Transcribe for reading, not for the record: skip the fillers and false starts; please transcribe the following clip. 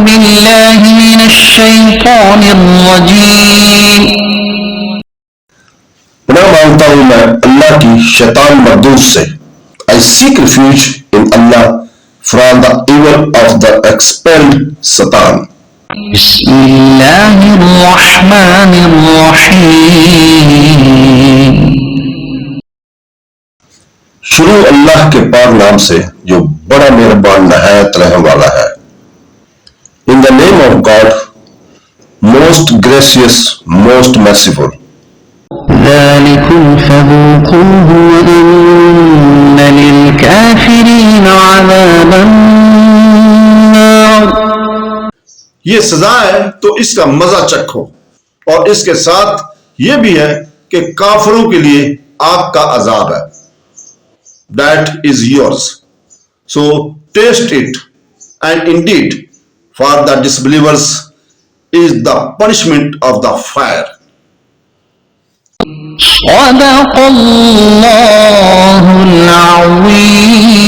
بالله من الشيطان الرجيم. پناہ مانگتا ہوں میں اللہ کی شیطان مردود سے. I seek refuge in Allah from the evil of the expelled Satan. بسم الله الرحمن الرحيم. شروع اللہ کے پاک نام سے جو بڑا مہربان نہایت رحم والا ہے. In the name of God, most gracious, most merciful. ذلكم فذوقوه وإن للكافرين عذاب النار. یہ سزا ہے تو اس کا مزہ چکھو، اور اس کے ساتھ یہ بھی ہے کہ کافروں کے لیے آگ کا عذاب ہے. That is yours. So taste it, and indeed for the disbelievers is the punishment of the fire. صدق الله العظيم.